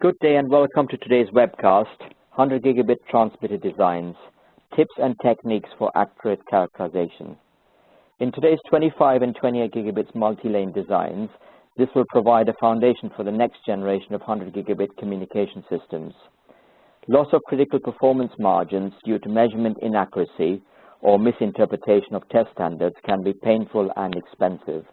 Good day and welcome to today's webcast, 100 Gigabit Transmitter Designs, Tips and Techniques for Accurate Characterization. In today's 25 and 28 gigabits multi-lane designs, this will provide a foundation for the next generation of 100 gigabit communication systems. Loss of critical performance margins due to measurement inaccuracy or misinterpretation of test standards can be painful and expensive.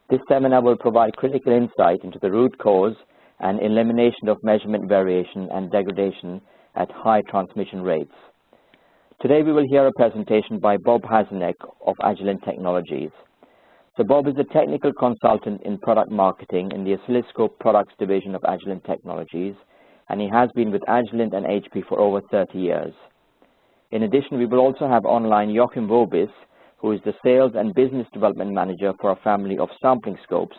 This seminar will provide critical insight into the root cause and elimination of measurement variation and degradation at high transmission rates. Today we will hear a presentation by Bob Hazenek of Agilent Technologies. So Bob is a technical consultant in product marketing in the Oscilloscope Products division of Agilent Technologies, and he has been with Agilent and HP for over 30 years. In addition, we will also have online Joachim Wobis, who is the Sales and Business Development Manager for a family of sampling scopes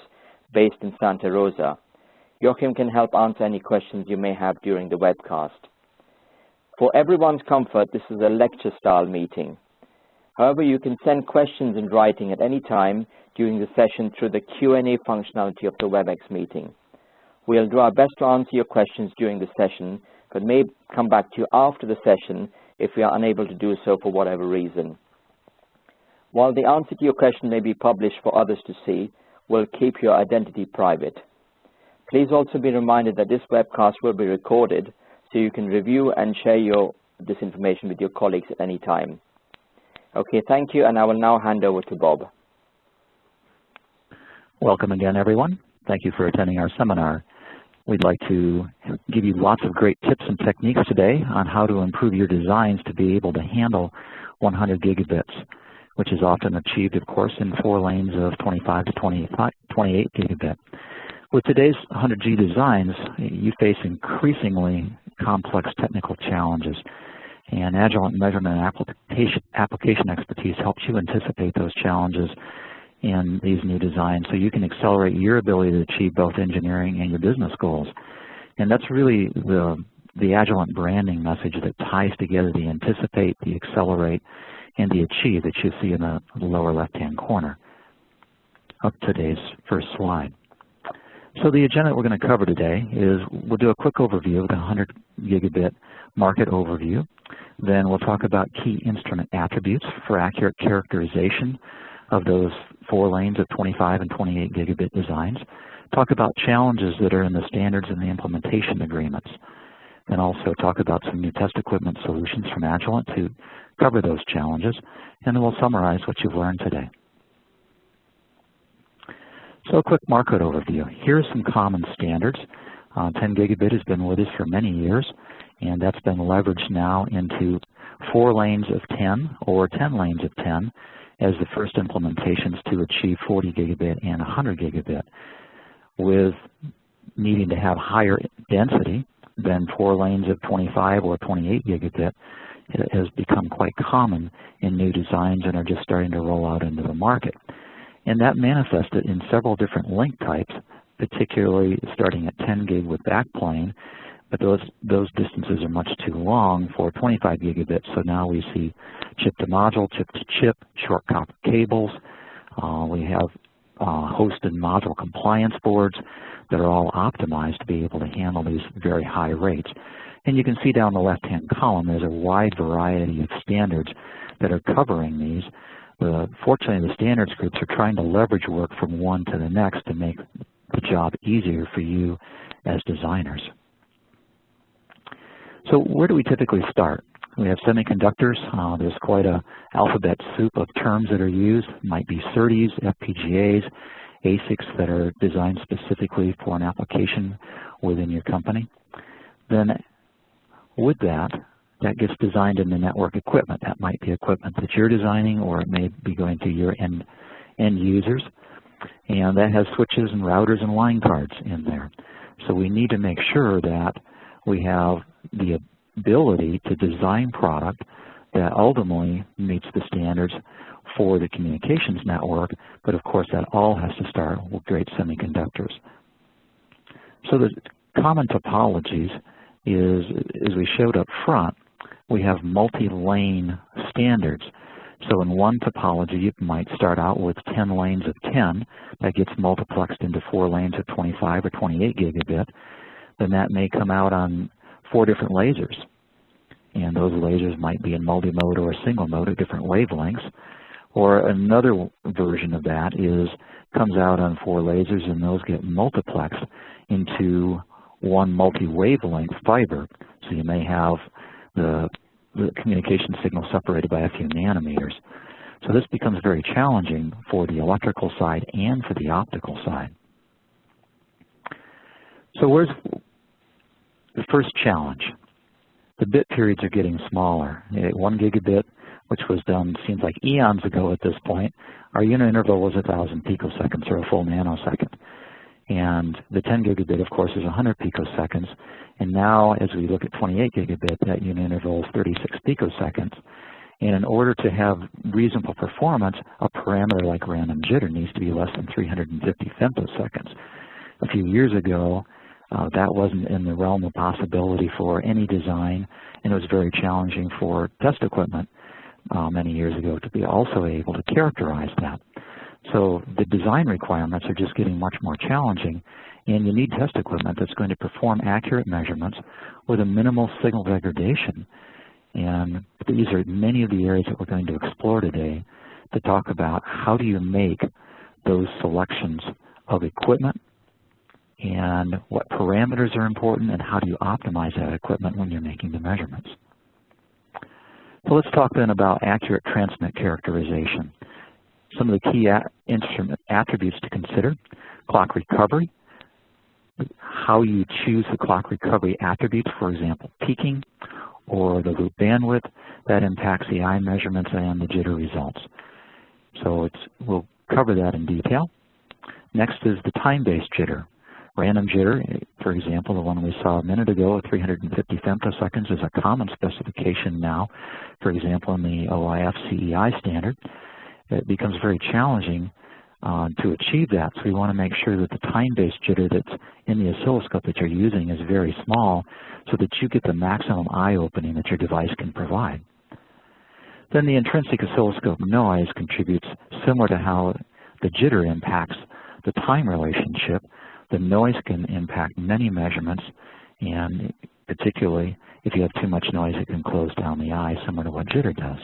based in Santa Rosa. Joachim can help answer any questions you may have during the webcast. For everyone's comfort, this is a lecture-style meeting. However, you can send questions in writing at any time during the session through the Q&A functionality of the WebEx meeting. We'll do our best to answer your questions during the session, but may come back to you after the session if we are unable to do so for whatever reason. While the answer to your question may be published for others to see, we'll keep your identity private. Please also be reminded that this webcast will be recorded so you can review and share this information with your colleagues at any time. Okay, thank you, and I will now hand over to Bob. Welcome again, everyone. Thank you for attending our seminar. We'd like to give you lots of great tips and techniques today on how to improve your designs to be able to handle 100 gigabits, which is often achieved, of course, in 4 lanes of 25 to 28 gigabit. With today's 100G designs, you face increasingly complex technical challenges, and Agilent measurement and application expertise helps you anticipate those challenges in these new designs so you can accelerate your ability to achieve both engineering and your business goals. And that's really the Agilent branding message that ties together the anticipate, the accelerate, and the achieve that you see in the lower left-hand corner of today's first slide. So the agenda we're going to cover today is we'll do a quick overview of the 100 gigabit market overview. Then we'll talk about key instrument attributes for accurate characterization of those 4 lanes of 25 and 28 gigabit designs. Talk about challenges that are in the standards and the implementation agreements. And also talk about some new test equipment solutions from Agilent to cover those challenges. And then we'll summarize what you've learned today. So a quick market overview. Here are some common standards. 10 gigabit has been with us for many years, and that's been leveraged now into 4 lanes of 10 or 10 lanes of 10 as the first implementations to achieve 40 gigabit and 100 gigabit. With needing to have higher density than 4 lanes of 25 or 28 gigabit, it has become quite common in new designs and are just starting to roll out into the market. And that manifested in several different link types, particularly starting at 10 gig with backplane, but those distances are much too long for 25 gigabit, so now we see chip to module, chip to chip, short copper cables. We have host and module compliance boards that are all optimized to be able to handle these very high rates. And you can see down the left-hand column there's a wide variety of standards that are covering these. Fortunately, the standards groups are trying to leverage work from one to the next to make the job easier for you as designers. So where do we typically start? We have semiconductors. There's quite an alphabet soup of terms that are used. It might be SerDes, FPGAs, ASICs that are designed specifically for an application within your company. Then with that gets designed in the network equipment. That might be equipment that you're designing, or it may be going to your end users. And that has switches and routers and line cards in there. So we need to make sure that we have the ability to design product that ultimately meets the standards for the communications network, but of course that all has to start with great semiconductors. So the common topologies is, as we showed up front, we have multi-lane standards. So in one topology, you might start out with 10 lanes of 10. That gets multiplexed into 4 lanes of 25 or 28 gigabit. then that may come out on 4 different lasers. And those lasers might be in multi-mode or single mode at different wavelengths. Or another version of that comes out on 4 lasers, and those get multiplexed into one multi-wavelength fiber. So you may have the communication signal separated by a few nanometers. So this becomes very challenging for the electrical side and for the optical side. So where's the first challenge? The bit periods are getting smaller. At 1 gigabit, which was done, seems like eons ago at this point, our unit interval was 1,000 picoseconds, or a full nanosecond. And the 10 gigabit, of course, is 100 picoseconds. And now, as we look at 28 gigabit, that unit interval is 36 picoseconds. And in order to have reasonable performance, a parameter like random jitter needs to be less than 350 femtoseconds. A few years ago, that wasn't in the realm of possibility for any design, and it was very challenging for test equipment many years ago to be also able to characterize that. So the design requirements are just getting much more challenging, and you need test equipment that's going to perform accurate measurements with a minimal signal degradation. And these are many of the areas that we're going to explore today to talk about how do you make those selections of equipment and what parameters are important and how do you optimize that equipment when you're making the measurements. So let's talk then about accurate transmit characterization. Some of the key instrument attributes to consider: clock recovery, how you choose the clock recovery attributes, for example, peaking or the loop bandwidth, that impacts the eye measurements and the jitter results. So we'll cover that in detail. Next is the time-based jitter. Random jitter, for example, the one we saw a minute ago at 350 femtoseconds is a common specification now, for example, in the OIF CEI standard. It becomes very challenging to achieve that, so we want to make sure that the time-based jitter that's in the oscilloscope that you're using is very small so that you get the maximum eye opening that your device can provide. Then the intrinsic oscilloscope noise contributes similar to how the jitter impacts the time relationship. The noise can impact many measurements, and particularly if you have too much noise, it can close down the eye, similar to what jitter does.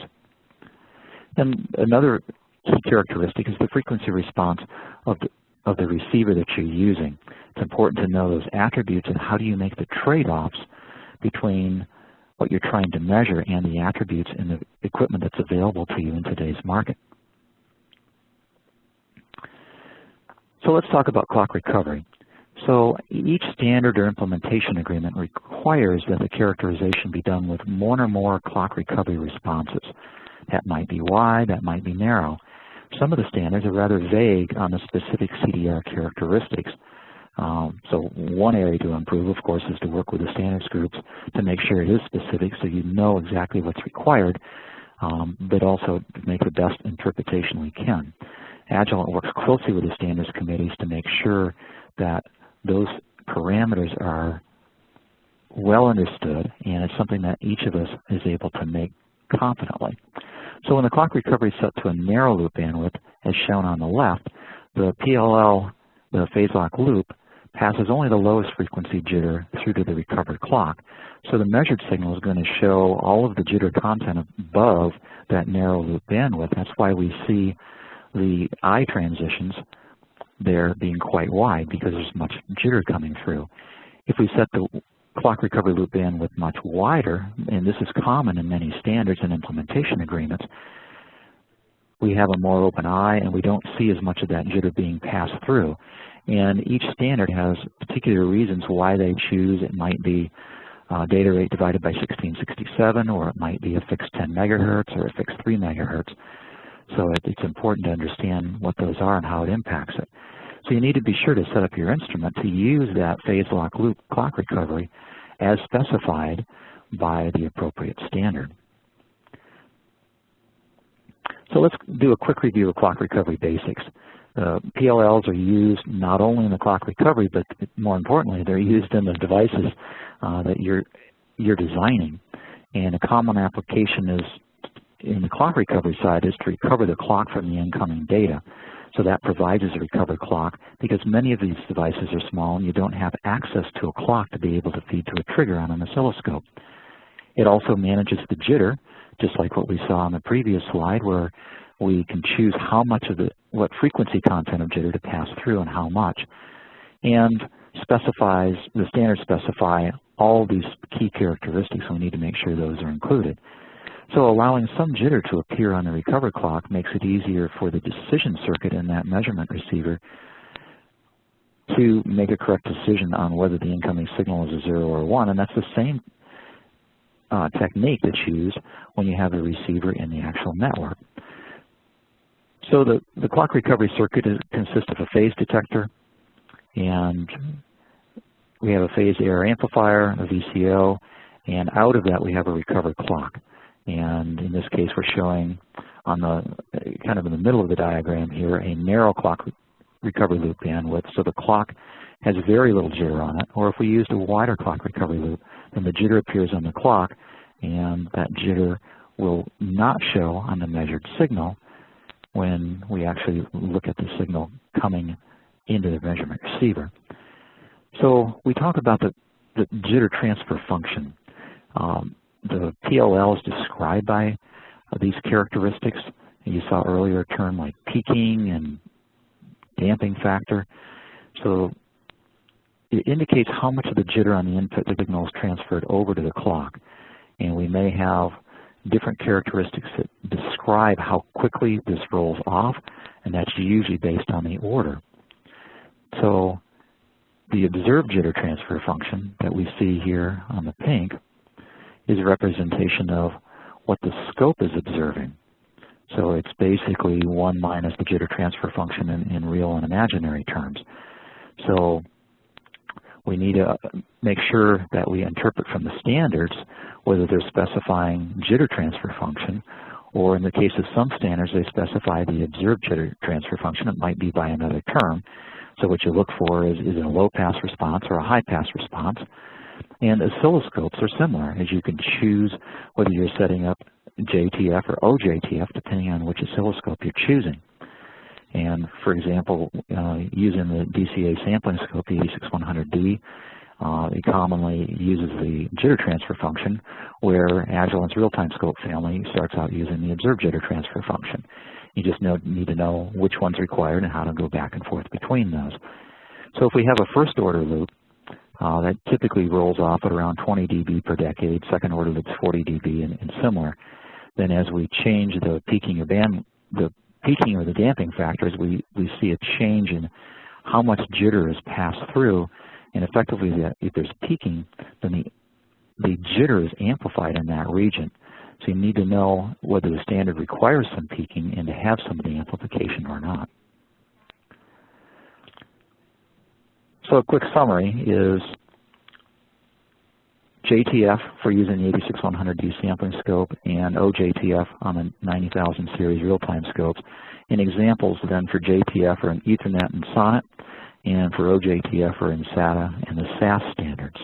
And another key characteristic is the frequency response of the receiver that you're using. It's important to know those attributes and how do you make the trade-offs between what you're trying to measure and the attributes in the equipment that's available to you in today's market. So let's talk about clock recovery. So each standard or implementation agreement requires that the characterization be done with one or more clock recovery responses. That might be wide, that might be narrow. Some of the standards are rather vague on the specific CDR characteristics. So one area to improve, of course, is to work with the standards groups to make sure it is specific so you know exactly what's required, but also to make the best interpretation we can. Agilent works closely with the standards committees to make sure that those parameters are well understood, and it's something that each of us is able to make confidently. So when the clock recovery is set to a narrow loop bandwidth, as shown on the left, the PLL, the phase lock loop, passes only the lowest frequency jitter through to the recovered clock. So the measured signal is going to show all of the jitter content above that narrow loop bandwidth. That's why we see the eye transitions there being quite wide, because there's much jitter coming through. If we set the clock recovery loop bandwidth much wider, and this is common in many standards and implementation agreements, we have a more open eye and we don't see as much of that jitter being passed through. And each standard has particular reasons why they choose. It might be data rate divided by 1667, or it might be a fixed 10 megahertz or a fixed 3 megahertz. So it's important to understand what those are and how it impacts it. So you need to be sure to set up your instrument to use that phase lock loop clock recovery as specified by the appropriate standard. So let's do a quick review of clock recovery basics. PLLs are used not only in the clock recovery, but more importantly, they're used in the devices that you're designing. And a common application is in the clock recovery side is to recover the clock from the incoming data. So that provides us a recovered clock because many of these devices are small and you don't have access to a clock to be able to feed to a trigger on an oscilloscope. It also manages the jitter, just like what we saw on the previous slide, where we can choose how much of what frequency content of jitter to pass through and how much. And the standards specify all these key characteristics, so we need to make sure those are included. So allowing some jitter to appear on the recovered clock makes it easier for the decision circuit in that measurement receiver to make a correct decision on whether the incoming signal is a 0 or a 1, and that's the same technique that's used when you have a receiver in the actual network. So the clock recovery circuit consists of a phase detector, and we have a phase error amplifier, a VCO, and out of that we have a recovered clock. And in this case we're showing on the kind of in the middle of the diagram here a narrow clock recovery loop bandwidth, so the clock has very little jitter on it. Or if we used a wider clock recovery loop, then the jitter appears on the clock, and that jitter will not show on the measured signal when we actually look at the signal coming into the measurement receiver. So we talk about the jitter transfer function. The PLL is described by these characteristics. You saw earlier a term like peaking and damping factor. So it indicates how much of the jitter on the input signal is transferred over to the clock. And we may have different characteristics that describe how quickly this rolls off, and that's usually based on the order. So the observed jitter transfer function that we see here on the pink is a representation of what the scope is observing. So it's basically 1 minus the jitter transfer function in real and imaginary terms. So we need to make sure that we interpret from the standards whether they're specifying jitter transfer function, or in the case of some standards they specify the observed jitter transfer function. It might be by another term. So what you look for is a low pass response or a high pass response. And oscilloscopes are similar, as you can choose whether you're setting up JTF or OJTF depending on which oscilloscope you're choosing. And for example, using the DCA sampling scope, the 86100D, it commonly uses the jitter transfer function, where Agilent's real-time scope family starts out using the observed jitter transfer function. You just need to know which one's required and how to go back and forth between those. So if we have a first order loop, that typically rolls off at around 20 dB per decade, second order loop's 40 dB and similar. Then as we change the peaking or the damping factors, we see a change in how much jitter is passed through, and effectively if there's peaking, then the jitter is amplified in that region. So you need to know whether the standard requires some peaking and to have some of the amplification or not. So a quick summary is JTF for using the 86100D sampling scope and OJTF on the 90,000 series real-time scopes. And examples then for JTF are in Ethernet and Sonnet, and for OJTF are in SATA and the SAS standards.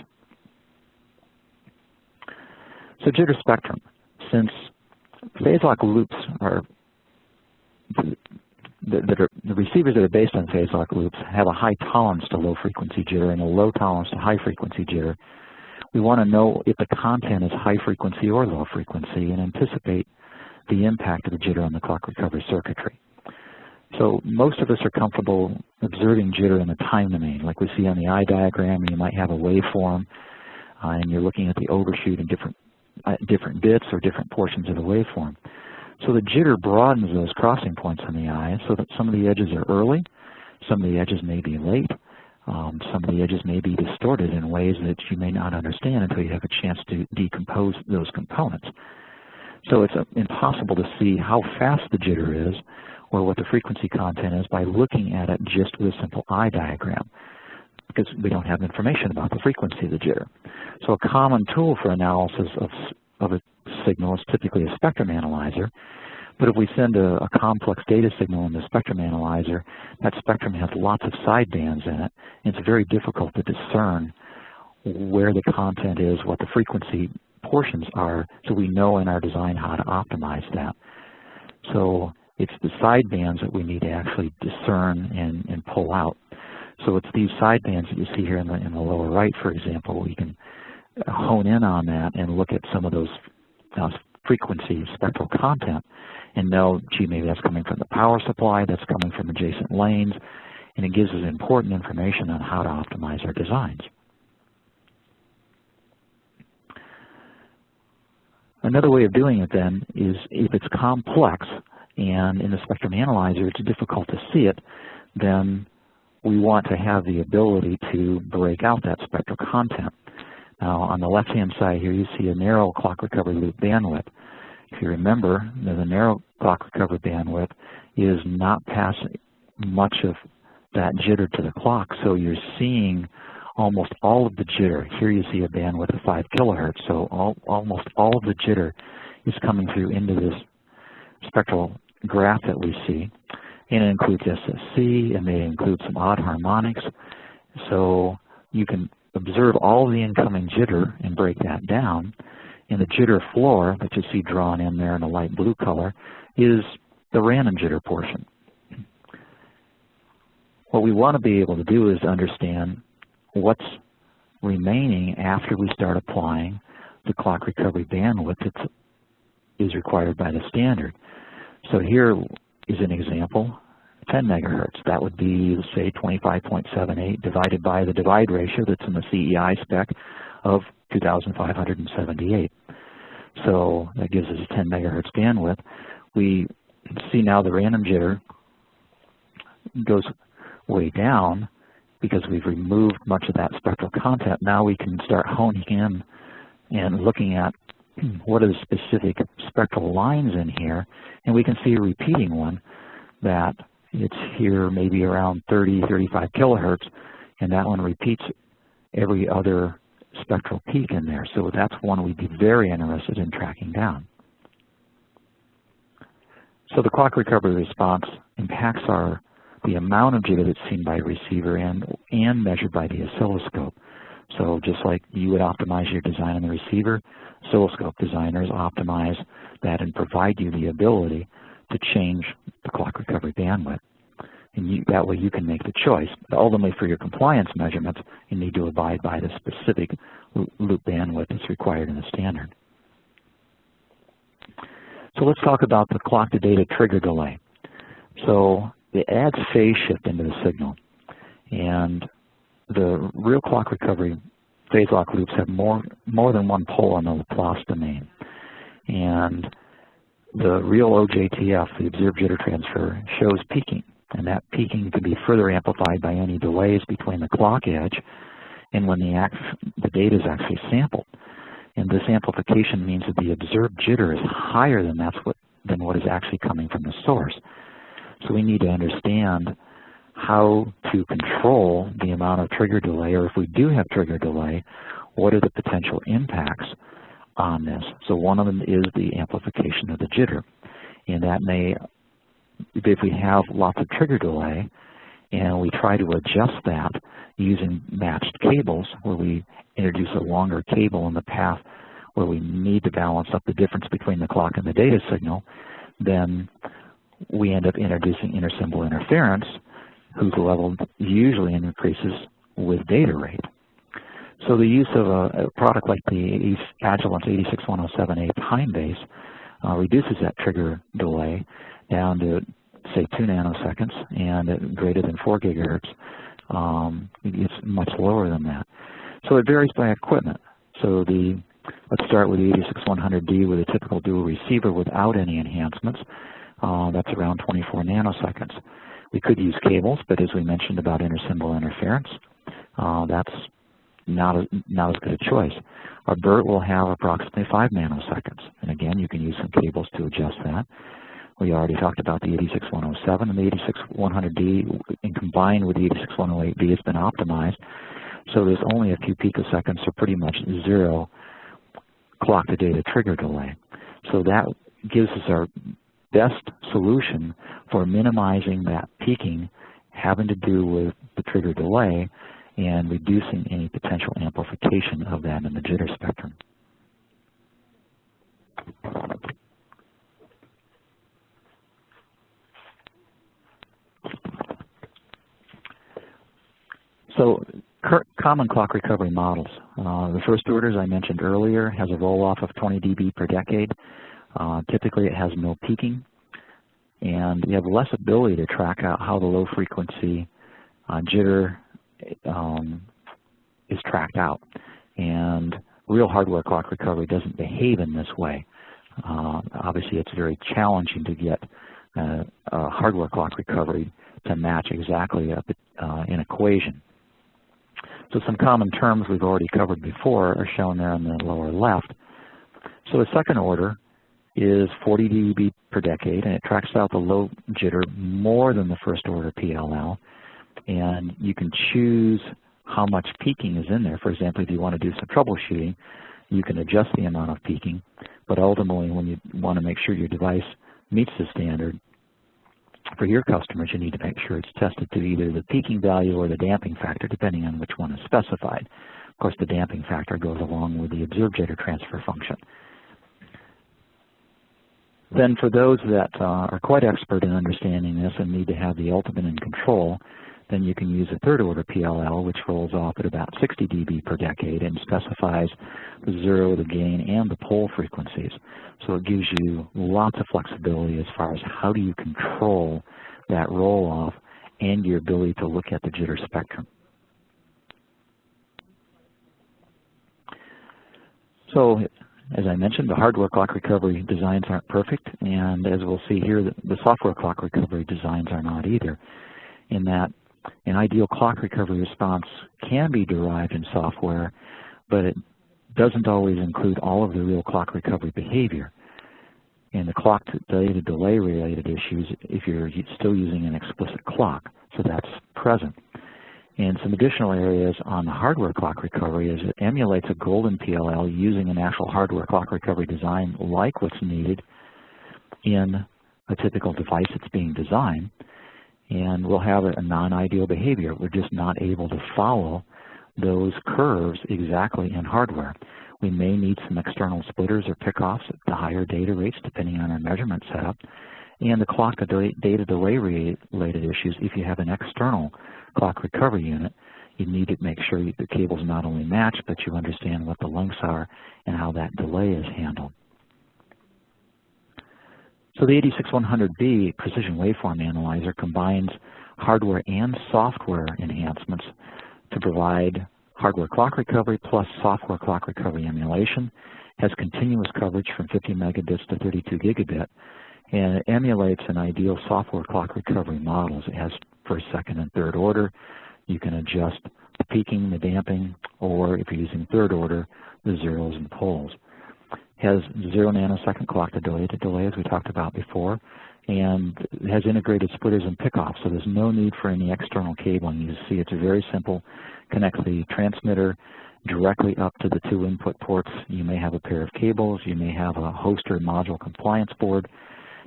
So jitter spectrum. Since phase-lock loops are the receivers that are based on phase-lock loops have a high tolerance to low-frequency jitter and a low tolerance to high-frequency jitter, we want to know if the content is high-frequency or low-frequency and anticipate the impact of the jitter on the clock recovery circuitry. So most of us are comfortable observing jitter in the time domain, like we see on the eye diagram. You might have a waveform, and you're looking at the overshoot in different bits or different portions of the waveform. So the jitter broadens those crossing points on the eye so that some of the edges are early, some of the edges may be late, some of the edges may be distorted in ways that you may not understand until you have a chance to decompose those components. So it's impossible to see how fast the jitter is or what the frequency content is by looking at it just with a simple eye diagram, because we don't have information about the frequency of the jitter. So a common tool for analysis of a signal is typically a spectrum analyzer. But if we send a complex data signal in the spectrum analyzer, that spectrum has lots of sidebands in it, and it's very difficult to discern where the content is, what the frequency portions are, so we know in our design how to optimize that. So It's the sidebands that we need to actually discern and pull out. So it's these sidebands that you see here in the lower right, for example. We can hone in on that and look at some of those frequency spectral content and know, gee, maybe that's coming from the power supply, that's coming from adjacent lanes, and it gives us important information on how to optimize our designs. Another way of doing it then is if it's complex and in the spectrum analyzer it's difficult to see it, then we want to have the ability to break out that spectral content. Now on the left-hand side here you see a narrow clock recovery loop bandwidth. If you remember, the narrow clock recovery bandwidth is not passing much of that jitter to the clock, so you're seeing almost all of the jitter. Here you see a bandwidth of 5 kilohertz, so almost all of the jitter is coming through into this spectral graph that we see. And it includes SSC, and they include some odd harmonics. So you can observe all of the incoming jitter and break that down. And the jitter floor that you see drawn in there in a light blue color is the random jitter portion. What we want to be able to do is understand what's remaining after we start applying the clock recovery bandwidth that is required by the standard. So here is an example, 10 megahertz. That would be, say, 25.78 divided by the divide ratio that's in the CEI spec of 2,578. So that gives us a 10 megahertz bandwidth. We see now the random jitter goes way down because we've removed much of that spectral content. Now we can start honing in and looking at what are the specific spectral lines in here, and we can see a repeating one that it's here maybe around 30, 35 kilohertz, and that one repeats every other spectral peak in there. So that's one we'd be very interested in tracking down. So the clock recovery response impacts the amount of jitter that's seen by a receiver and measured by the oscilloscope. So just like you would optimize your design on the receiver, oscilloscope designers optimize that and provide you the ability to change the clock recovery bandwidth. And that way you can make the choice. But ultimately for your compliance measurements, you need to abide by the specific loop bandwidth that's required in the standard. So let's talk about the clock to data trigger delay. So it adds phase shift into the signal. And the real clock recovery phase lock loops have more than one pole on the Laplace domain. And the real OJTF, the observed jitter transfer, shows peaking. And that peaking can be further amplified by any delays between the clock edge and when the data is actually sampled. And this amplification means that the observed jitter is higher than what is actually coming from the source. So we need to understand how to control the amount of trigger delay, or if we do have trigger delay, what are the potential impacts on this? So one of them is the amplification of the jitter. And that may, if we have lots of trigger delay, and we try to adjust that using matched cables, where we introduce a longer cable in the path where we need to balance up the difference between the clock and the data signal, then we end up introducing intersymbol interference, whose level usually increases with data rate. So the use of a product like the Agilent's 86107A time base reduces that trigger delay down to, say, 2 nanoseconds, and at greater than 4 gigahertz, it's much lower than that. So it varies by equipment. So let's start with the 86100D with a typical dual receiver without any enhancements. That's around 24 nanoseconds. We could use cables, but as we mentioned about intersymbol interference, that's not as good a choice. Our BERT will have approximately 5 nanoseconds. And again, you can use some cables to adjust that. We already talked about the 86107, and the 86100D, and combined with the 86108B, has been optimized. So there's only a few picoseconds, so pretty much zero clock to data trigger delay. So that gives us our best solution for minimizing that peaking having to do with the trigger delay and reducing any potential amplification of that in the jitter spectrum. So common clock recovery models. The first order, as I mentioned earlier, has a roll-off of 20 dB per decade. Typically it has no peaking, and you have less ability to track out how the low frequency jitter is tracked out. And real hardware clock recovery doesn't behave in this way. Obviously it's very challenging to get a hardware clock recovery to match exactly an equation. So some common terms we've already covered before are shown there in the lower left. So the second order is 40 dB per decade, and it tracks out the low jitter more than the first order PLL. And you can choose how much peaking is in there. For example, if you want to do some troubleshooting, you can adjust the amount of peaking. But ultimately, when you want to make sure your device meets the standard, for your customers, you need to make sure it's tested to either the peaking value or the damping factor, depending on which one is specified. Of course, the damping factor goes along with the observed jitter transfer function. Then for those that are quite expert in understanding this and need to have the ultimate in control, then you can use a third order PLL, which rolls off at about 60 dB per decade and specifies the zero, the gain, and the pole frequencies. So it gives you lots of flexibility as far as how do you control that roll-off and your ability to look at the jitter spectrum. So as I mentioned, the hardware clock recovery designs aren't perfect, and as we'll see here, the software clock recovery designs are not either, in that an ideal clock recovery response can be derived in software, but it doesn't always include all of the real clock recovery behavior. And the clock to delay related issues if you're still using an explicit clock, so that's present. And some additional areas on the hardware clock recovery is it emulates a golden PLL using an actual hardware clock recovery design like what's needed in a typical device that's being designed. And we'll have a non-ideal behavior. We're just not able to follow those curves exactly in hardware. We may need some external splitters or pickoffs at the higher data rates depending on our measurement setup. And the clock to data delay related issues, if you have an external clock recovery unit, you need to make sure the cables not only match, but you understand what the lengths are and how that delay is handled. So the 86100B Precision Waveform Analyzer combines hardware and software enhancements to provide hardware clock recovery plus software clock recovery emulation, has continuous coverage from 50 megabits to 32 gigabit, and it emulates an ideal software clock recovery models. It has first, second, and third order. You can adjust the peaking, the damping, or if you're using third order, the zeros and poles. Has 0 nanosecond clock to delay as we talked about before, and it has integrated splitters and pickoffs, so there's no need for any external cabling. You see it's very simple, connects the transmitter directly up to the two input ports. You may have a pair of cables, you may have a host or module compliance board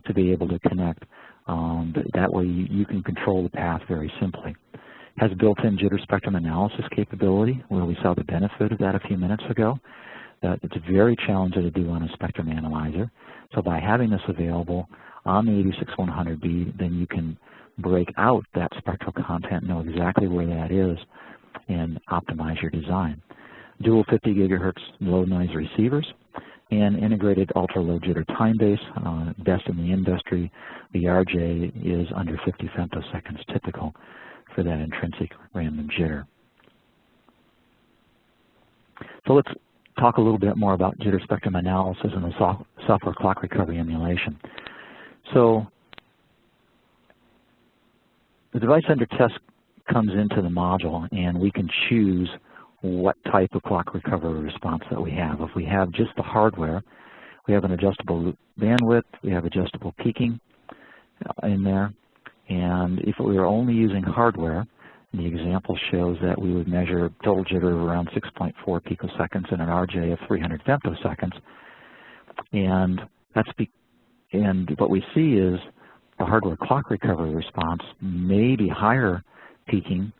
to be able to connect. That way you can control the path very simply. Has built-in jitter spectrum analysis capability, where we saw the benefit of that a few minutes ago. It's very challenging to do on a spectrum analyzer. So by having this available on the 86100B, then you can break out that spectral content, know exactly where that is, and optimize your design. Dual 50 gigahertz low noise receivers and integrated ultra-low jitter time base, best in the industry. The RJ is under 50 femtoseconds typical for that intrinsic random jitter. So let's talk a little bit more about jitter spectrum analysis and the software clock recovery emulation. So the device under test comes into the module, and we can choose what type of clock recovery response that we have. If we have just the hardware, we have an adjustable bandwidth, we have adjustable peaking in there, and if we were only using hardware, the example shows that we would measure total jitter of around 6.4 picoseconds and an RJ of 300 femtoseconds. And what we see is the hardware clock recovery response may be higher peaking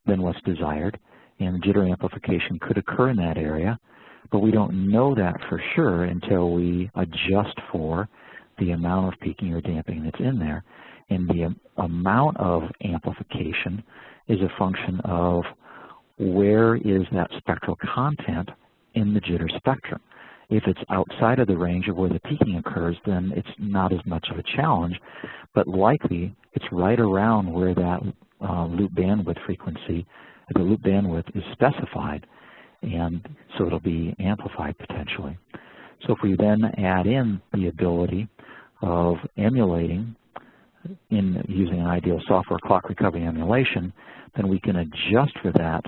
than what's desired, and jitter amplification could occur in that area, but we don't know that for sure until we adjust for the amount of peaking or damping that's in there. And the amount of amplification is a function of where is that spectral content in the jitter spectrum. If it's outside of the range of where the peaking occurs, then it's not as much of a challenge, but likely it's right around where that loop bandwidth frequency, the loop bandwidth is specified, and so it'll be amplified potentially. So if we then add in the ability of emulating in using an ideal software clock recovery emulation, then we can adjust for that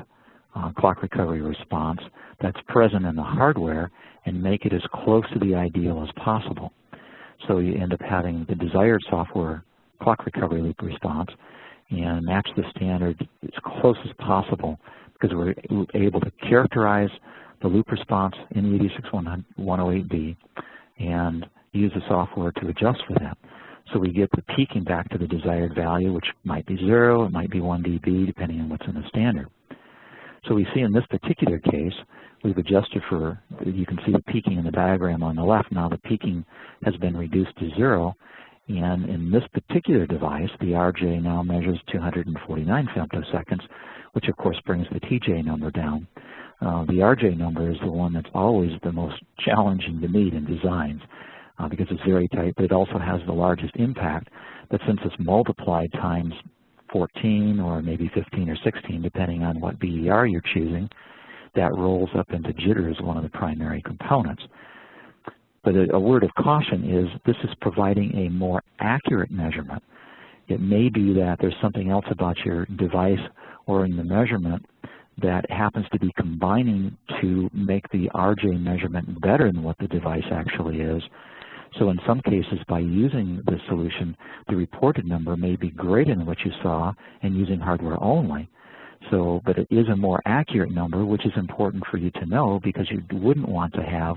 clock recovery response that's present in the hardware and make it as close to the ideal as possible. So you end up having the desired software clock recovery loop response and match the standard as close as possible, because we're able to characterize the loop response in the 86108B and use the software to adjust for that. So we get the peaking back to the desired value, which might be 0, it might be 1 dB, depending on what's in the standard. So we see in this particular case, we've adjusted for, you can see the peaking in the diagram on the left. Now the peaking has been reduced to 0, and in this particular device, the RJ now measures 249 femtoseconds, which of course brings the TJ number down. The RJ number is the one that's always the most challenging to meet in designs because it's very tight, but it also has the largest impact. But since it's multiplied times 14 or maybe 15 or 16, depending on what BER you're choosing, that rolls up into jitter as one of the primary components. But a word of caution is this is providing a more accurate measurement. It may be that there's something else about your device or in the measurement that happens to be combining to make the RJ measurement better than what the device actually is. So in some cases, by using this solution, the reported number may be greater than what you saw and using hardware only. So, but it is a more accurate number, which is important for you to know, because you wouldn't want to have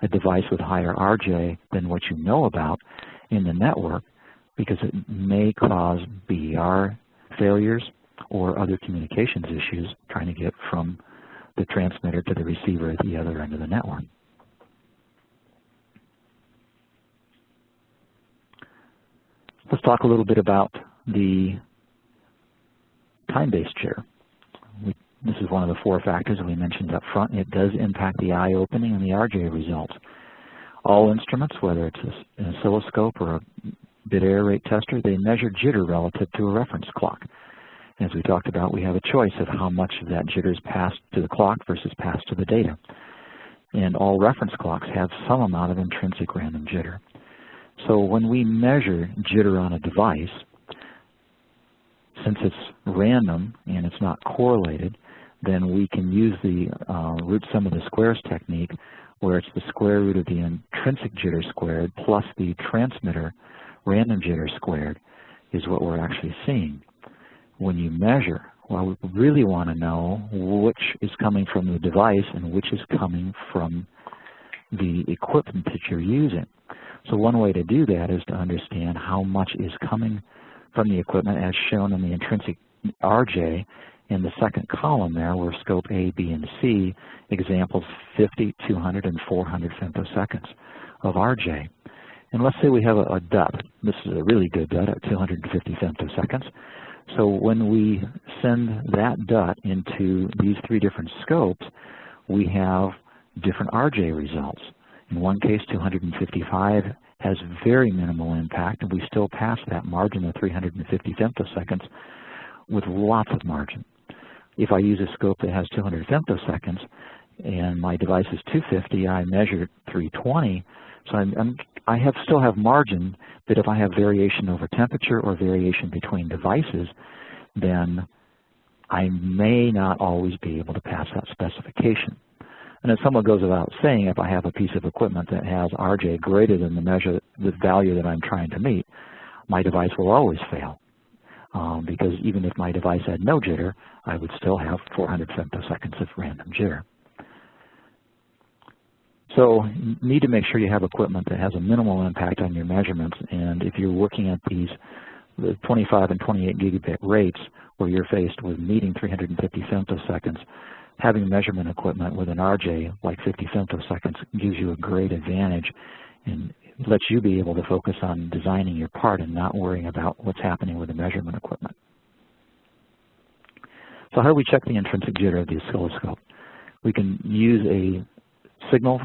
a device with higher RJ than what you know about in the network, because it may cause BER failures or other communications issues trying to get from the transmitter to the receiver at the other end of the network. Let's talk a little bit about the time-based jitter. This is one of the 4 factors that we mentioned up front. It does impact the eye opening and the RJ results. All instruments, whether it's an oscilloscope or a bit error rate tester, they measure jitter relative to a reference clock. As we talked about, we have a choice of how much of that jitter is passed to the clock versus passed to the data. And all reference clocks have some amount of intrinsic random jitter. So when we measure jitter on a device, since it's random and it's not correlated, then we can use the root sum of the squares technique, where it's the square root of the intrinsic jitter squared plus the transmitter random jitter squared is what we're actually seeing. When you measure, well, we really want to know which is coming from the device and which is coming from the equipment that you're using. So one way to do that is to understand how much is coming from the equipment, as shown in the intrinsic RJ in the second column there, where scope A, B, and C examples 50, 200, and 400 femtoseconds of RJ. And let's say we have a DUT. This is a really good DUT at 250 femtoseconds. So when we send that DUT into these 3 different scopes, we have different RJ results. In one case, 255 has very minimal impact, and we still pass that margin of 350 femtoseconds with lots of margin. If I use a scope that has 200 femtoseconds and my device is 250, I measure 320, so I still have margin, but if I have variation over temperature or variation between devices, then I may not always be able to pass that specification. And as someone goes without saying, if I have a piece of equipment that has RJ greater than the value that I'm trying to meet, my device will always fail. Because even if my device had no jitter, I would still have 400 femtoseconds of random jitter. So you need to make sure you have equipment that has a minimal impact on your measurements. And if you're working at the 25 and 28 gigabit rates where you're faced with meeting 350 femtoseconds, having measurement equipment with an RJ like 50 femtoseconds gives you a great advantage and lets you be able to focus on designing your part and not worrying about what's happening with the measurement equipment. So how do we check the intrinsic jitter of the oscilloscope? We can use a signal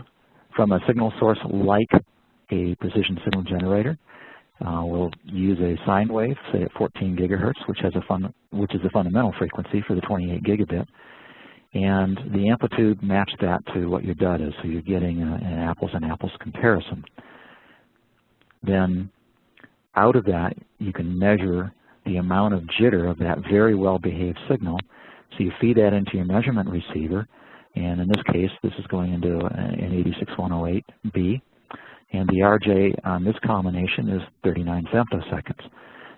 from a signal source like a precision signal generator. We'll use a sine wave, say at 14 gigahertz, which is the fundamental frequency for the 28 gigabit. And the amplitude match that to what your DUT is, so you're getting an apples and apples comparison. Then out of that, you can measure the amount of jitter of that very well-behaved signal. So you feed that into your measurement receiver, and in this case, this is going into an 86108B, and the RJ on this combination is 39 femtoseconds.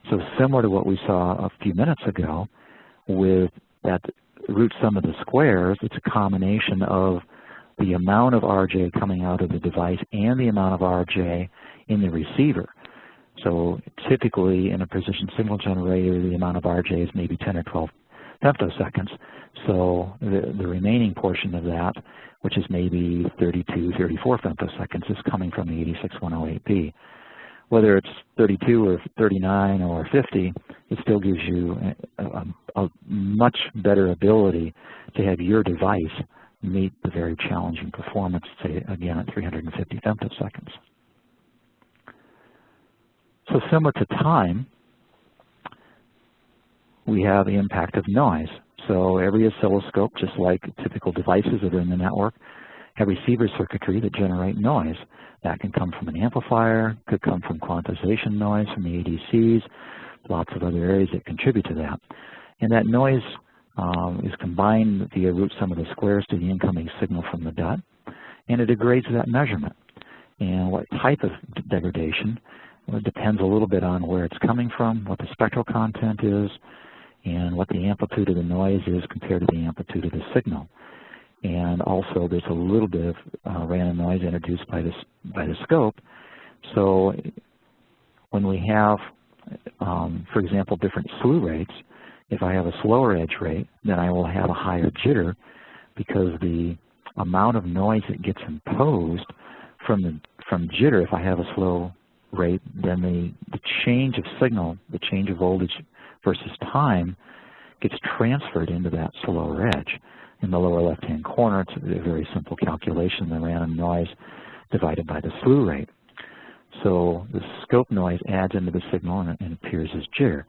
So similar to what we saw a few minutes ago with that root sum of the squares, it's a combination of the amount of RJ coming out of the device and the amount of RJ in the receiver. So typically in a precision signal generator, the amount of RJ is maybe 10 or 12 femtoseconds. So the remaining portion of that, which is maybe 32, 34 femtoseconds, is coming from the 86108B. Whether it's 32 or 39 or 50, it still gives you a much better ability to have your device meet the very challenging performance, say again at 350 femtoseconds. So similar to time, we have the impact of noise. So every oscilloscope, just like typical devices that are in the network, have receiver circuitry that generate noise. That can come from an amplifier, could come from quantization noise from the ADCs, lots of other areas that contribute to that. And that noise is combined via root sum of the squares to the incoming signal from the DUT, and it degrades that measurement. And what type of degradation, well, it depends a little bit on where it's coming from, what the spectral content is, and what the amplitude of the noise is compared to the amplitude of the signal. And also there's a little bit of random noise introduced by the scope. So when we have, for example, different slew rates, if I have a slower edge rate, then I will have a higher jitter because the amount of noise that gets imposed from jitter, if I have a slow rate, then the change of signal, the change of voltage versus time gets transferred into that slower edge. In the lower left-hand corner, it's a very simple calculation, the random noise divided by the slew rate. So the scope noise adds into the signal and appears as jitter.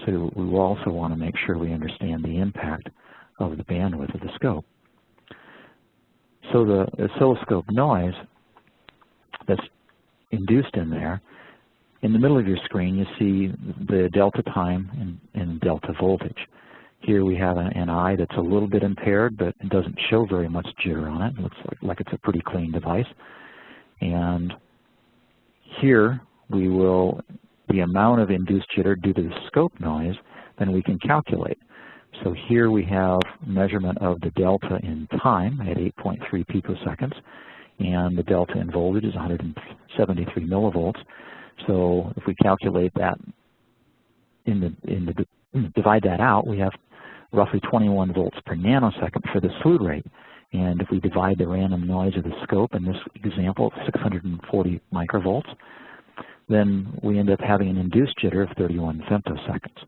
So we will also want to make sure we understand the impact of the bandwidth of the scope. So the oscilloscope noise that's induced in there, in the middle of your screen you see the delta time and delta voltage. Here we have an eye that's a little bit impaired, but it doesn't show very much jitter on it. It looks like it's a pretty clean device. And here we will, the amount of induced jitter due to the scope noise, then we can calculate. So here we have measurement of the delta in time at 8.3 picoseconds, and the delta in voltage is 173 millivolts. So if we calculate that divide that out, we have roughly 21 volts per nanosecond for the slew rate. And if we divide the random noise of the scope, in this example, 640 microvolts, then we end up having an induced jitter of 31 femtoseconds.